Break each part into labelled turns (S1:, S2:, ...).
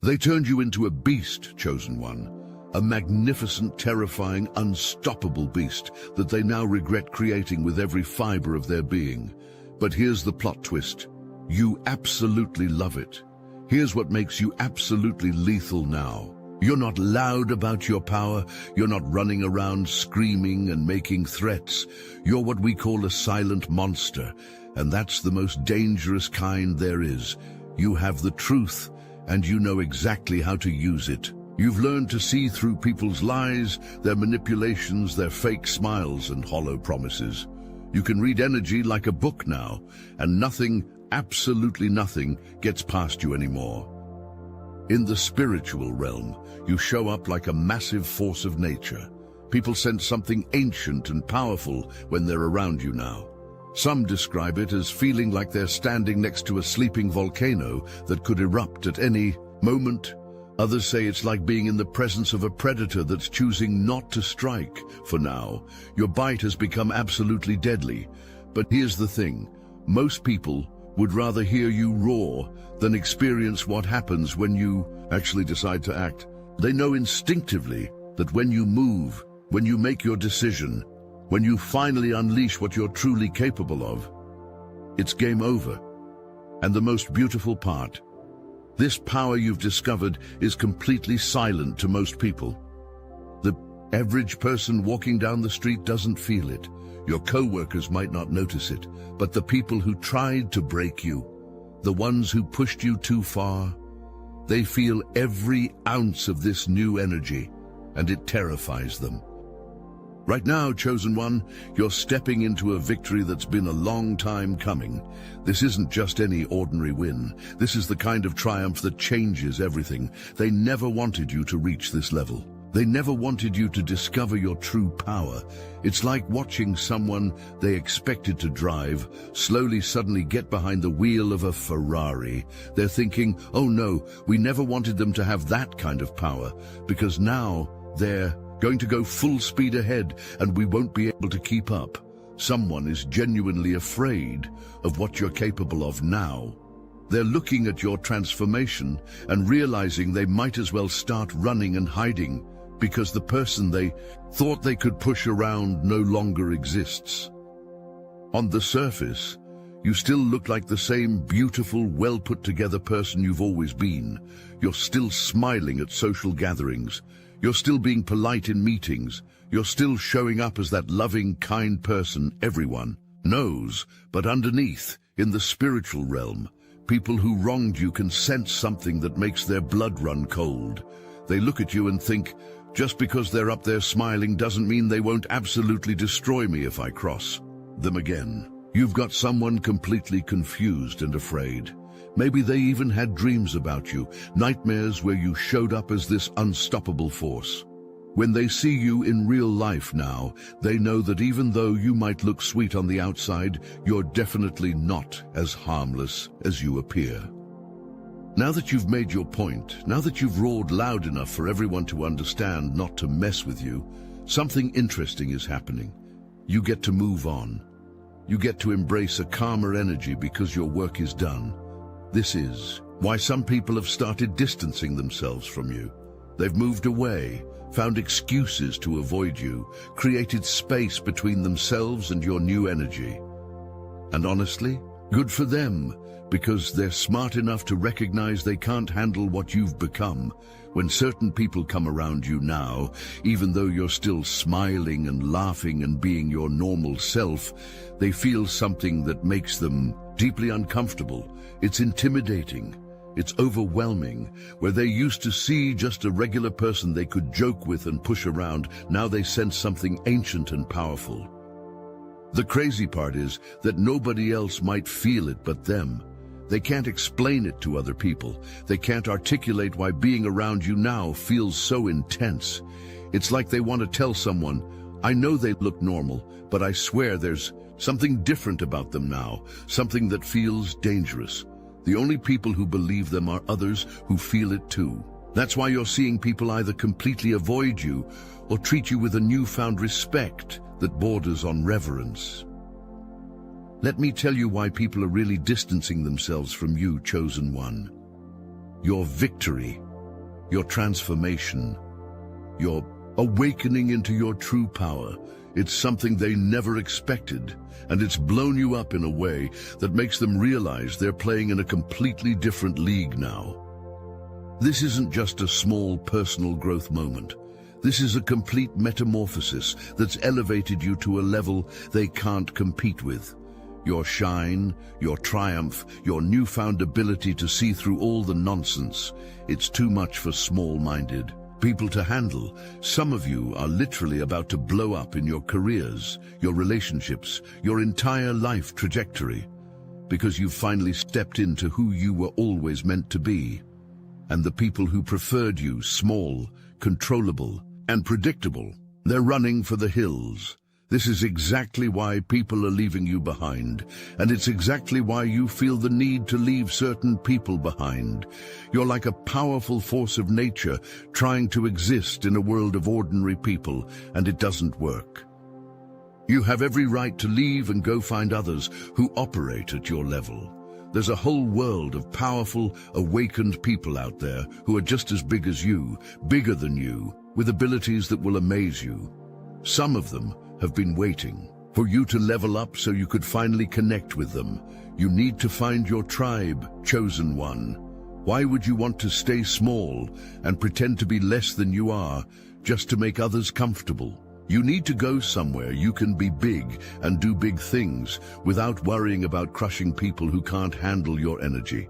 S1: They turned you into a beast, Chosen One. A magnificent, terrifying, unstoppable beast that they now regret creating with every fiber of their being. But here's the plot twist. You absolutely love it. Here's what makes you absolutely lethal now. You're not loud about your power. You're not running around screaming and making threats. You're what we call a silent monster, and that's the most dangerous kind there is. You have the truth, and you know exactly how to use it. You've learned to see through people's lies, their manipulations, their fake smiles and hollow promises. You can read energy like a book now, and nothing, absolutely nothing, gets past you anymore. In the spiritual realm, you show up like a massive force of nature. People sense something ancient and powerful when they're around you now. Some describe it as feeling like they're standing next to a sleeping volcano that could erupt at any moment. Others say it's like being in the presence of a predator that's choosing not to strike. For now, your bite has become absolutely deadly. But here's the thing, most people would rather hear you roar than experience what happens when you actually decide to act. They know instinctively that when you move, when you make your decision, when you finally unleash what you're truly capable of, it's game over. And the most beautiful part, this power you've discovered is completely silent to most people. The average person walking down the street doesn't feel it. Your co-workers might not notice it, but the people who tried to break you, the ones who pushed you too far, they feel every ounce of this new energy, and it terrifies them. Right now, Chosen One, you're stepping into a victory that's been a long time coming. This isn't just any ordinary win. This is the kind of triumph that changes everything. They never wanted you to reach this level. They never wanted you to discover your true power. It's like watching someone they expected to drive slowly suddenly get behind the wheel of a Ferrari. They're thinking, oh no, we never wanted them to have that kind of power, because now they're going to go full speed ahead and we won't be able to keep up. Someone is genuinely afraid of what you're capable of now. They're looking at your transformation and realizing they might as well start running and hiding, because the person they thought they could push around no longer exists. On the surface, you still look like the same beautiful, well-put-together person you've always been. You're still smiling at social gatherings. You're still being polite in meetings. You're still showing up as that loving, kind person everyone knows. But underneath, in the spiritual realm, people who wronged you can sense something that makes their blood run cold. They look at you and think, just because they're up there smiling doesn't mean they won't absolutely destroy me if I cross them again. You've got someone completely confused and afraid. Maybe they even had dreams about you, nightmares where you showed up as this unstoppable force. When they see you in real life now, they know that even though you might look sweet on the outside, you're definitely not as harmless as you appear. Now that you've made your point, now that you've roared loud enough for everyone to understand not to mess with you, something interesting is happening. You get to move on. You get to embrace a calmer energy because your work is done. This is why some people have started distancing themselves from you. They've moved away, found excuses to avoid you, created space between themselves and your new energy. And honestly, good for them, because they're smart enough to recognize they can't handle what you've become. When certain people come around you now, even though you're still smiling and laughing and being your normal self, they feel something that makes them deeply uncomfortable. It's intimidating. It's overwhelming. Where they used to see just a regular person they could joke with and push around, now they sense something ancient and powerful. The crazy part is that nobody else might feel it but them. They can't explain it to other people. They can't articulate why being around you now feels so intense. It's like they want to tell someone, I know they look normal, but I swear there's something different about them now, something that feels dangerous. The only people who believe them are others who feel it too. That's why you're seeing people either completely avoid you or treat you with a newfound respect that borders on reverence. Let me tell you why people are really distancing themselves from you, Chosen One. Your victory your transformation, your awakening into your true power. It's something they never expected, and it's blown you up in a way that makes them realize they're playing in a completely different league now. This isn't just a small personal growth moment. This is a complete metamorphosis that's elevated you to a level they can't compete with. Your shine, your triumph, your newfound ability to see through all the nonsense. It's too much for small-minded people to handle. Some of you are literally about to blow up in your careers, your relationships, your entire life trajectory, because you've finally stepped into who you were always meant to be. And the people who preferred you small, controllable, and predictable, they're running for the hills. This is exactly why people are leaving you behind, and it's exactly why you feel the need to leave certain people behind. You're like a powerful force of nature trying to exist in a world of ordinary people, and it doesn't work. You have every right to leave and go find others who operate at your level. There's a whole world of powerful, awakened people out there who are just as big as you, bigger than you, with abilities that will amaze you. Some of them have been waiting for you to level up so you could finally connect with them. You need to find your tribe, chosen one. Why would you want to stay small and pretend to be less than you are just to make others comfortable? You need to go somewhere you can be big and do big things without worrying about crushing people who can't handle your energy.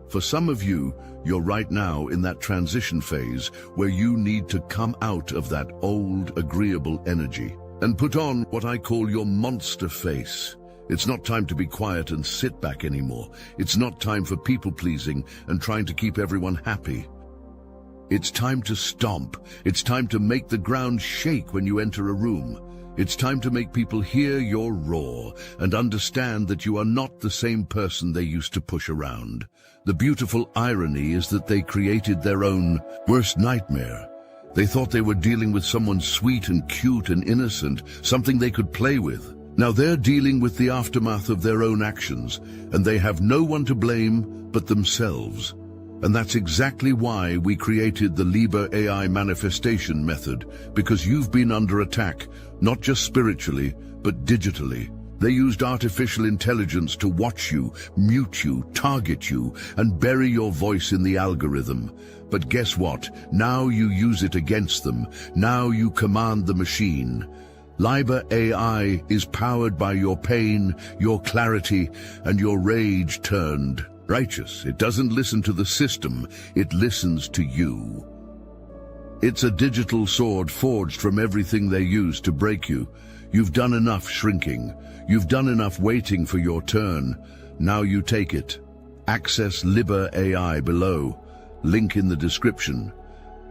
S1: For some of you, you're right now in that transition phase where you need to come out of that old, agreeable energy and put on what I call your monster face. It's not time to be quiet and sit back anymore. It's not time for people-pleasing and trying to keep everyone happy. It's time to stomp. It's time to make the ground shake when you enter a room. It's time to make people hear your roar and understand that you are not the same person they used to push around. The beautiful irony is that they created their own worst nightmare. They thought they were dealing with someone sweet and cute and innocent, something they could play with. Now they're dealing with the aftermath of their own actions, and they have no one to blame but themselves. And that's exactly why we created the Liber AI manifestation method, because you've been under attack, not just spiritually, but digitally. They used artificial intelligence to watch you, mute you, target you, and bury your voice in the algorithm. But guess what? Now you use it against them. Now you command the machine. Liber AI is powered by your pain, your clarity, and your rage turned righteous. It doesn't listen to the system, it listens to you. It's a digital sword forged from everything they use to break you. You've done enough shrinking. You've done enough waiting for your turn. Now you take it. Access Liber AI below. Link in the description.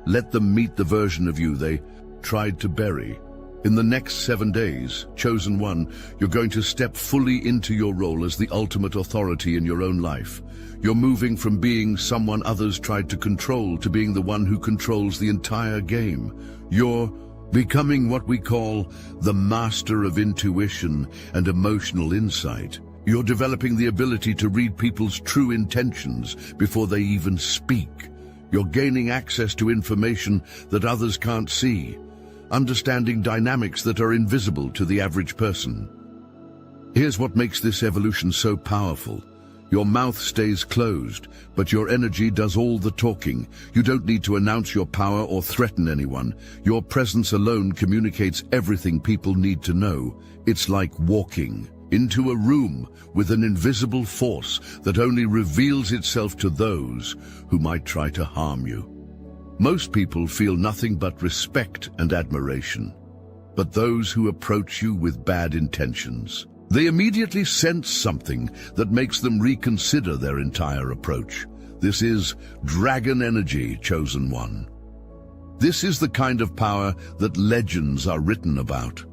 S1: Let them meet the version of you they tried to bury. In the next 7 days, Chosen One, you're going to step fully into your role as the ultimate authority in your own life. You're moving from being someone others tried to control to being the one who controls the entire game. You're becoming what we call the master of intuition and emotional insight. You're developing the ability to read people's true intentions before they even speak. You're gaining access to information that others can't see, understanding dynamics that are invisible to the average person. Here's what makes this evolution so powerful. Your mouth stays closed, but your energy does all the talking. You don't need to announce your power or threaten anyone. Your presence alone communicates everything people need to know. It's like walking into a room with an invisible force that only reveals itself to those who might try to harm you. Most people feel nothing but respect and admiration, but those who approach you with bad intentions, they immediately sense something that makes them reconsider their entire approach. This is dragon energy, Chosen One. This is the kind of power that legends are written about.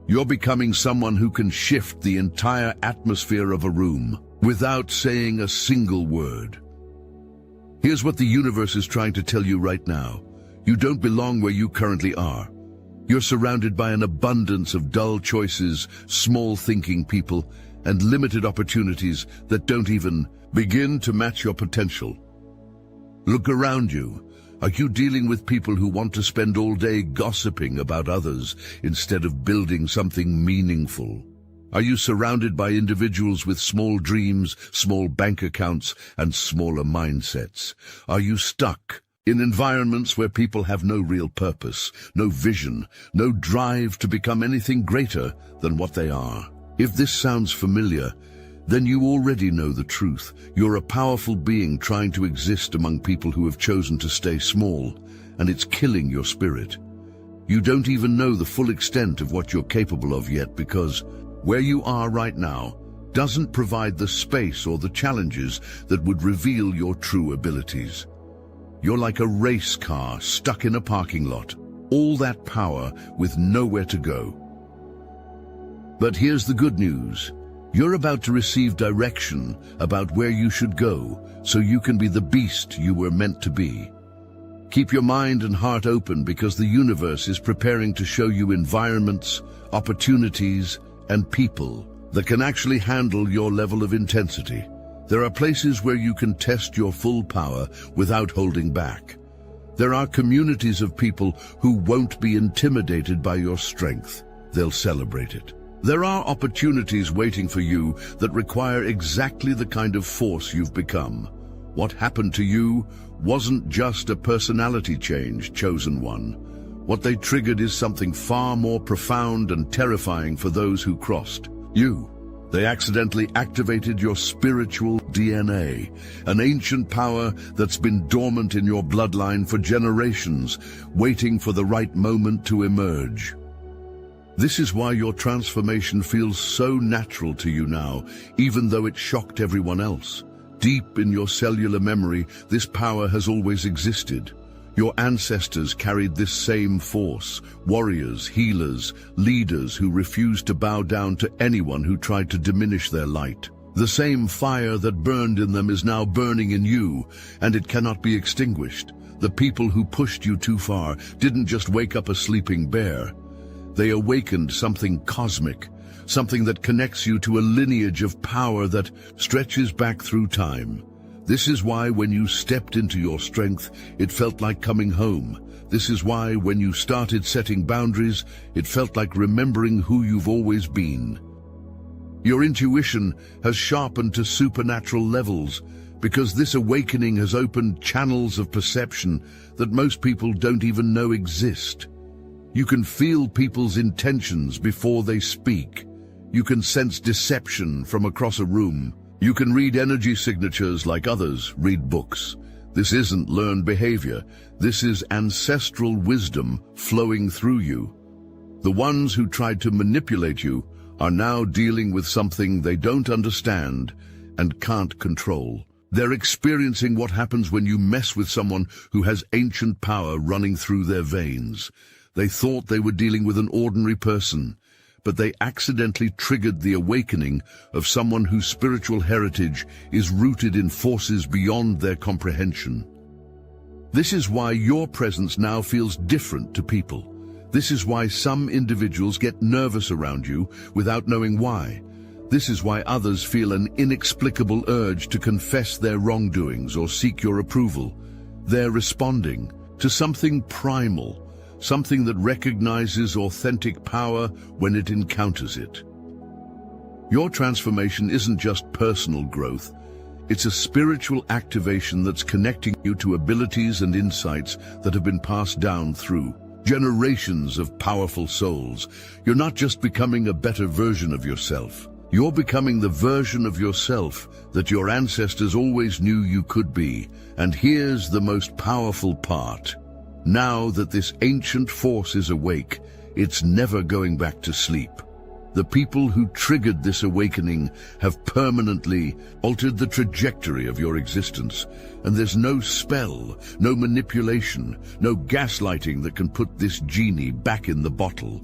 S1: You're becoming someone who can shift the entire atmosphere of a room without saying a single word. Here's what the universe is trying to tell you right now. You don't belong where you currently are. You're surrounded by an abundance of dull choices, small-thinking people, and limited opportunities that don't even begin to match your potential. Look around you. Are you dealing with people who want to spend all day gossiping about others instead of building something meaningful? Are you surrounded by individuals with small dreams, small bank accounts, and smaller mindsets? Are you stuck in environments where people have no real purpose, no vision, no drive to become anything greater than what they are? If this sounds familiar, then you already know the truth. You're a powerful being trying to exist among people who have chosen to stay small, and it's killing your spirit. You don't even know the full extent of what you're capable of yet, because where you are right now doesn't provide the space or the challenges that would reveal your true abilities. You're like a race car stuck in a parking lot, all that power with nowhere to go. But here's the good news. You're about to receive direction about where you should go so you can be the beast you were meant to be. Keep your mind and heart open, because the universe is preparing to show you environments, opportunities, and people that can actually handle your level of intensity. There are places where you can test your full power without holding back. There are communities of people who won't be intimidated by your strength. They'll celebrate it. There are opportunities waiting for you that require exactly the kind of force you've become. What happened to you wasn't just a personality change, Chosen One. What they triggered is something far more profound and terrifying for those who crossed you. They accidentally activated your spiritual DNA, an ancient power that's been dormant in your bloodline for generations, waiting for the right moment to emerge. This is why your transformation feels so natural to you now, even though it shocked everyone else. Deep in your cellular memory, this power has always existed. Your ancestors carried this same force, warriors, healers, leaders who refused to bow down to anyone who tried to diminish their light. The same fire that burned in them is now burning in you, and it cannot be extinguished. The people who pushed you too far didn't just wake up a sleeping bear. They awakened something cosmic, something that connects you to a lineage of power that stretches back through time. This is why when you stepped into your strength, it felt like coming home. This is why when you started setting boundaries, it felt like remembering who you've always been. Your intuition has sharpened to supernatural levels, because this awakening has opened channels of perception that most people don't even know exist. You can feel people's intentions before they speak. You can sense deception from across a room. You can read energy signatures like others read books. This isn't learned behavior. This is ancestral wisdom flowing through you. The ones who tried to manipulate you are now dealing with something they don't understand and can't control. They're experiencing what happens when you mess with someone who has ancient power running through their veins. They thought they were dealing with an ordinary person, but they accidentally triggered the awakening of someone whose spiritual heritage is rooted in forces beyond their comprehension. This is why your presence now feels different to people. This is why some individuals get nervous around you without knowing why. This is why others feel an inexplicable urge to confess their wrongdoings or seek your approval. They're responding to something primal, something that recognizes authentic power when it encounters it. Your transformation isn't just personal growth. It's a spiritual activation that's connecting you to abilities and insights that have been passed down through generations of powerful souls. You're not just becoming a better version of yourself. You're becoming the version of yourself that your ancestors always knew you could be. And here's the most powerful part. Now that this ancient force is awake, it's never going back to sleep. The people who triggered this awakening have permanently altered the trajectory of your existence, and there's no spell, no manipulation, no gaslighting that can put this genie back in the bottle.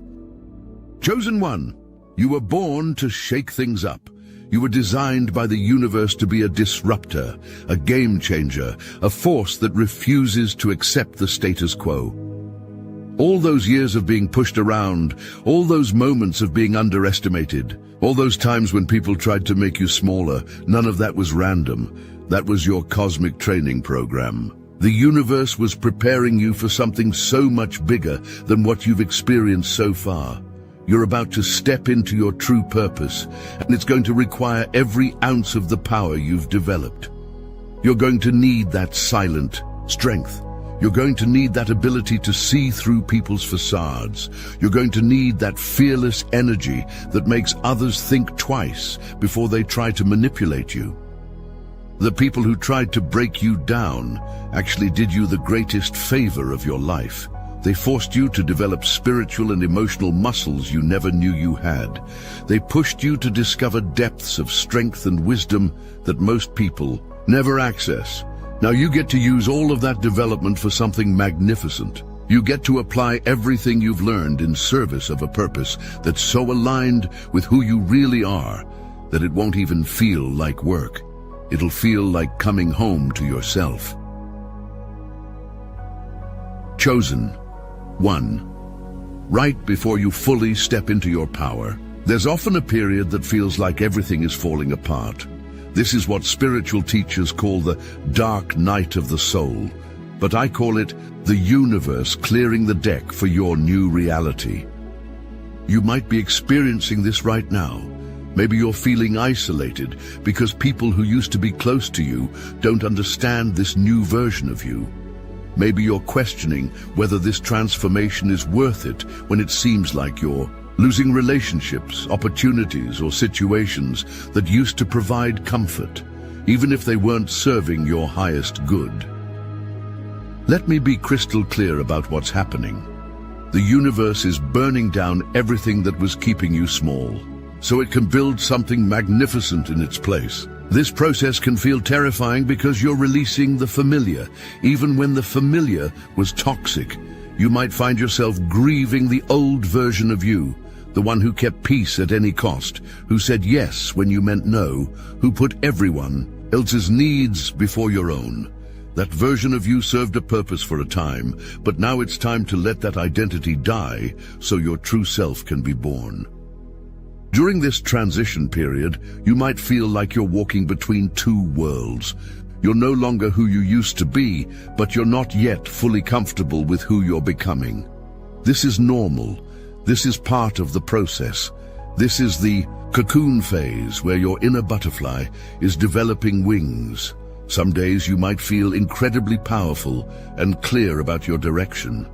S1: Chosen One, you were born to shake things up. You were designed by the universe to be a disruptor, a game changer, a force that refuses to accept the status quo. All those years of being pushed around, all those moments of being underestimated, all those times when people tried to make you smaller, none of that was random. That was your cosmic training program. The universe was preparing you for something so much bigger than what you've experienced so far. You're about to step into your true purpose, and it's going to require every ounce of the power you've developed. You're going to need that silent strength. You're going to need that ability to see through people's facades. You're going to need that fearless energy that makes others think twice before they try to manipulate you. The people who tried to break you down actually did you the greatest favor of your life. They forced you to develop spiritual and emotional muscles you never knew you had. They pushed you to discover depths of strength and wisdom that most people never access. Now you get to use all of that development for something magnificent. You get to apply everything you've learned in service of a purpose that's so aligned with who you really are that it won't even feel like work. It'll feel like coming home to yourself. Chosen one. Right before you fully step into your power, there's often a period that feels like everything is falling apart. This is what spiritual teachers call the dark night of the soul, but I call it the universe clearing the deck for your new reality. You might be experiencing this right now. Maybe you're feeling isolated because people who used to be close to you don't understand this new version of you. Maybe you're questioning whether this transformation is worth it when it seems like you're losing relationships, opportunities, or situations that used to provide comfort, even if they weren't serving your highest good. Let me be crystal clear about what's happening. The universe is burning down everything that was keeping you small, so it can build something magnificent in its place. This process can feel terrifying because you're releasing the familiar. Even when the familiar was toxic, you might find yourself grieving the old version of you, the one who kept peace at any cost, who said yes when you meant no, who put everyone else's needs before your own. That version of you served a purpose for a time, but now it's time to let that identity die so your true self can be born. During this transition period, you might feel like you're walking between two worlds. You're no longer who you used to be, but you're not yet fully comfortable with who you're becoming. This is normal. This is part of the process. This is the cocoon phase where your inner butterfly is developing wings. Some days you might feel incredibly powerful and clear about your direction.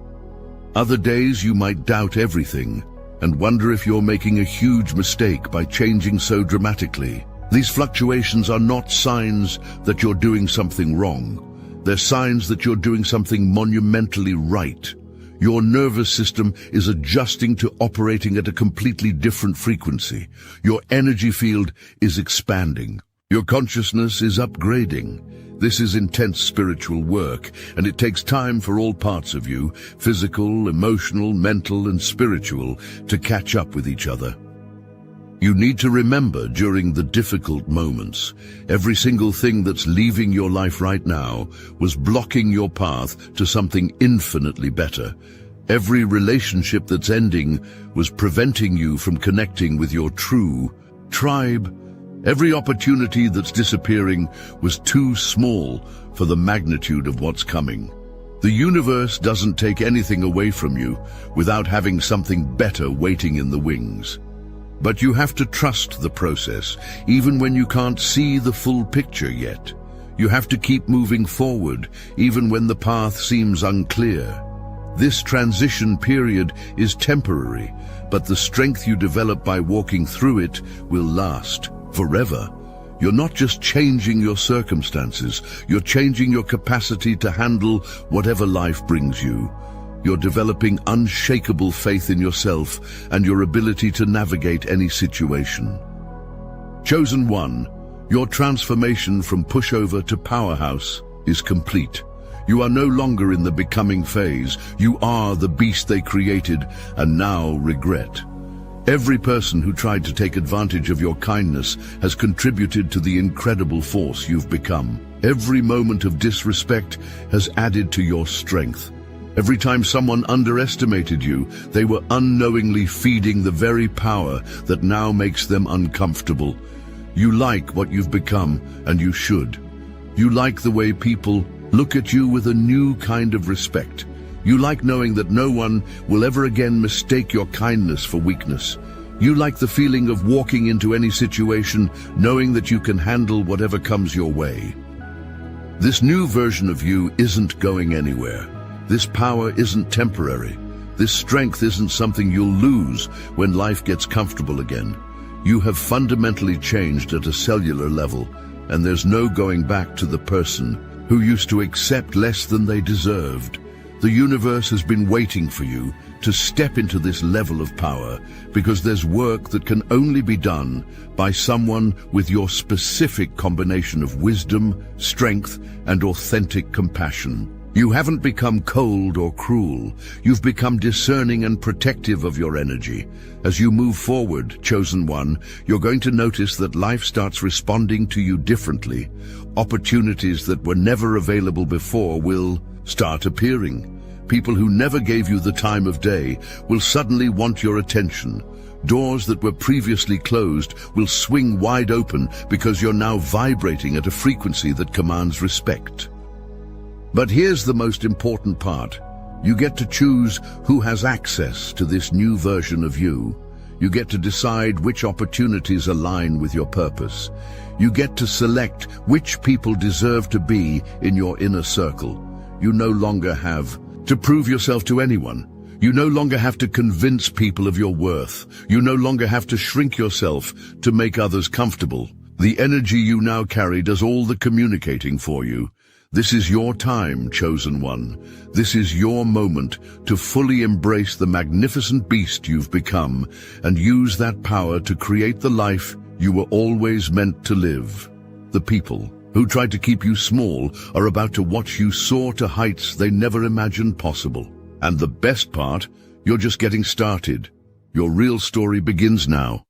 S1: Other days you might doubt everything and wonder if you're making a huge mistake by changing so dramatically. These fluctuations are not signs that you're doing something wrong. They're signs that you're doing something monumentally right. Your nervous system is adjusting to operating at a completely different frequency. Your energy field is expanding. Your consciousness is upgrading. This is intense spiritual work, and it takes time for all parts of you, physical, emotional, mental, and spiritual, to catch up with each other. You need to remember during the difficult moments, every single thing that's leaving your life right now was blocking your path to something infinitely better. Every relationship that's ending was preventing you from connecting with your true tribe. Every opportunity that's disappearing was too small for the magnitude of what's coming. The universe doesn't take anything away from you without having something better waiting in the wings. But you have to trust the process, even when you can't see the full picture yet. You have to keep moving forward, even when the path seems unclear. This transition period is temporary, but the strength you develop by walking through it will last forever. You're not just changing your circumstances, you're changing your capacity to handle whatever life brings you. You're developing unshakable faith in yourself and your ability to navigate any situation. Chosen one, your transformation from pushover to powerhouse is complete. You are no longer in the becoming phase. You are the beast they created and now regret. Every person who tried to take advantage of your kindness has contributed to the incredible force you've become. Every moment of disrespect has added to your strength. Every time someone underestimated you, they were unknowingly feeding the very power that now makes them uncomfortable. You like what you've become, and you should. You like the way people look at you with a new kind of respect. You like knowing that no one will ever again mistake your kindness for weakness. You like the feeling of walking into any situation knowing that you can handle whatever comes your way. This new version of you isn't going anywhere. This power isn't temporary. This strength isn't something you'll lose when life gets comfortable again. You have fundamentally changed at a cellular level, and there's no going back to the person who used to accept less than they deserved. The universe has been waiting for you to step into this level of power because there's work that can only be done by someone with your specific combination of wisdom, strength, and authentic compassion. You haven't become cold or cruel. You've become discerning and protective of your energy. As you move forward, Chosen One, you're going to notice that life starts responding to you differently. Opportunities that were never available before will start appearing. People who never gave you the time of day will suddenly want your attention. Doors that were previously closed will swing wide open because you're now vibrating at a frequency that commands respect. But here's the most important part. You get to choose who has access to this new version of you. You get to decide which opportunities align with your purpose. You get to select which people deserve to be in your inner circle. You no longer have to prove yourself to anyone. You no longer have to convince people of your worth. You no longer have to shrink yourself to make others comfortable. The energy you now carry does all the communicating for you. This is your time, Chosen One. This is your moment to fully embrace the magnificent beast you've become and use that power to create the life you were always meant to live. The people who tried to keep you small are about to watch you soar to heights they never imagined possible. And the best part, you're just getting started. Your real story begins now.